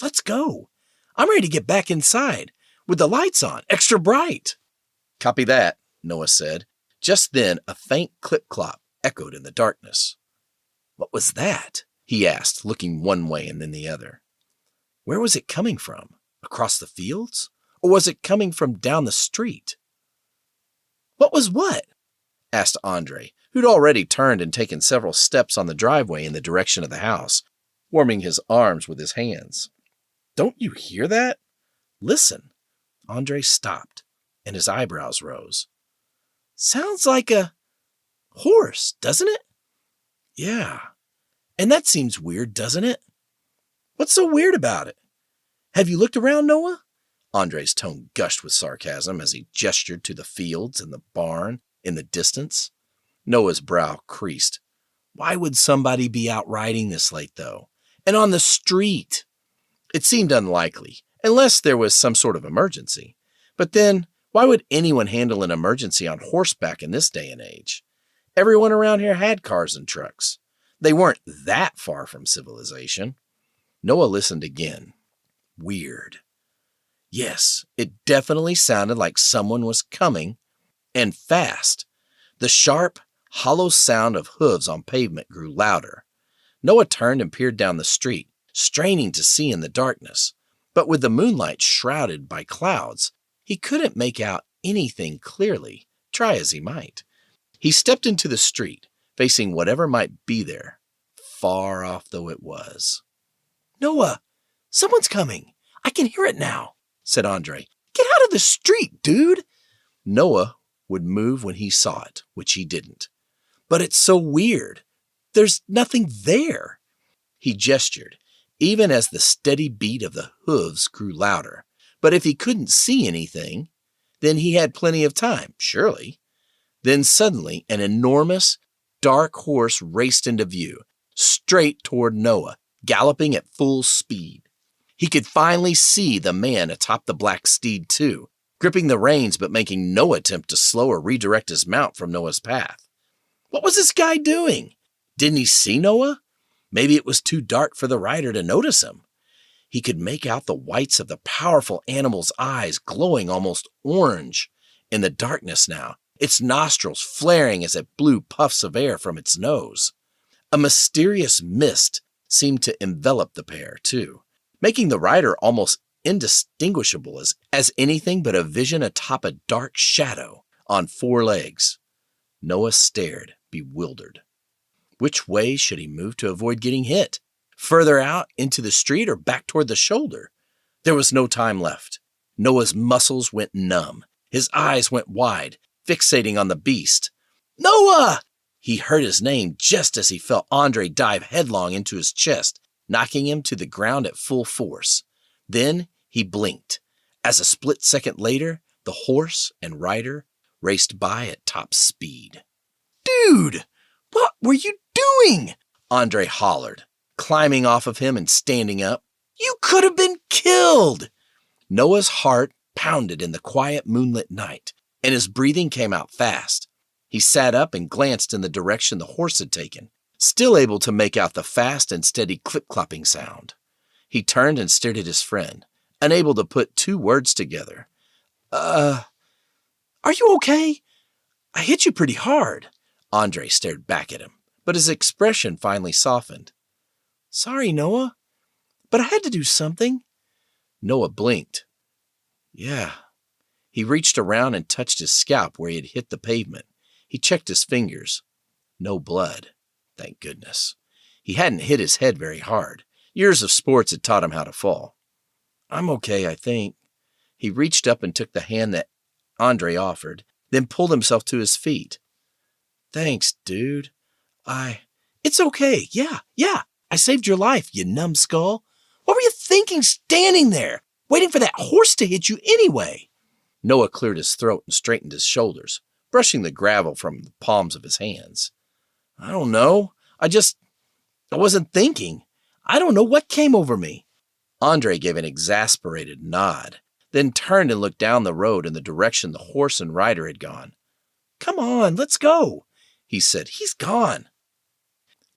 Let's go. I'm ready to get back inside, with the lights on, extra bright. Copy that, Noah said. Just then, a faint clip-clop echoed in the darkness. What was that? He asked, looking one way and then the other. Where was it coming from? Across the fields? Or was it coming from down the street? What was what? Asked Andre, who'd already turned and taken several steps on the driveway in the direction of the house, warming his arms with his hands. Don't you hear that? Listen. Andre stopped, and his eyebrows rose. Sounds like a horse, doesn't it? Yeah. And that seems weird, doesn't it? What's so weird about it? Have you looked around, Noah? Andre's tone gushed with sarcasm as he gestured to the fields and the barn in the distance. Noah's brow creased. Why would somebody be out riding this late, though? And on the street? It seemed unlikely, unless there was some sort of emergency. But then, why would anyone handle an emergency on horseback in this day and age? Everyone around here had cars and trucks. They weren't that far from civilization. Noah listened again. Weird. Yes, it definitely sounded like someone was coming, and fast. The sharp, hollow sound of hooves on pavement grew louder. Noah turned and peered down the street, straining to see in the darkness. But with the moonlight shrouded by clouds, he couldn't make out anything clearly, try as he might. He stepped into the street, facing whatever might be there, far off though it was. Noah, someone's coming. I can hear it now, said Andre. Get out of the street, dude. Noah would move when he saw it, which he didn't. But it's so weird. There's nothing there. He gestured, even as the steady beat of the hooves grew louder. But if he couldn't see anything, then he had plenty of time, surely. Then suddenly an enormous, dark horse raced into view, straight toward Noah, galloping at full speed. He could finally see the man atop the black steed, too, gripping the reins but making no attempt to slow or redirect his mount from Noah's path. What was this guy doing? Didn't he see Noah? Maybe it was too dark for the rider to notice him. He could make out the whites of the powerful animal's eyes glowing almost orange in the darkness now, its nostrils flaring as it blew puffs of air from its nose. A mysterious mist seemed to envelop the pair, too, making the rider almost indistinguishable as anything but a vision atop a dark shadow on four legs. Noah stared, bewildered. Which way should he move to avoid getting hit? Further out into the street or back toward the shoulder? There was no time left. Noah's muscles went numb. His eyes went wide, fixating on the beast. Noah! He heard his name just as he felt Andre dive headlong into his chest, knocking him to the ground at full force. Then he blinked, as a split second later, the horse and rider raced by at top speed. Dude, what were you doing? Andre hollered, climbing off of him and standing up. You could have been killed! Noah's heart pounded in the quiet moonlit night, and his breathing came out fast. He sat up and glanced in the direction the horse had taken, still able to make out the fast and steady clip-clopping sound. He turned and stared at his friend, unable to put two words together. Are you okay? I hit you pretty hard. Andre stared back at him, but his expression finally softened. Sorry, Noah, but I had to do something. Noah blinked. Yeah. He reached around and touched his scalp where he had hit the pavement. He checked his fingers. No blood, thank goodness. He hadn't hit his head very hard. Years of sports had taught him how to fall. I'm okay, I think. He reached up and took the hand that Andre offered, then pulled himself to his feet. Thanks, dude. It's okay. Yeah. I saved your life, you numbskull. What were you thinking standing there, waiting for that horse to hit you anyway? Noah cleared his throat and straightened his shoulders, brushing the gravel from the palms of his hands. I don't know. I wasn't thinking. I don't know what came over me. Andre gave an exasperated nod, then turned and looked down the road in the direction the horse and rider had gone. Come on, let's go, he said. He's gone.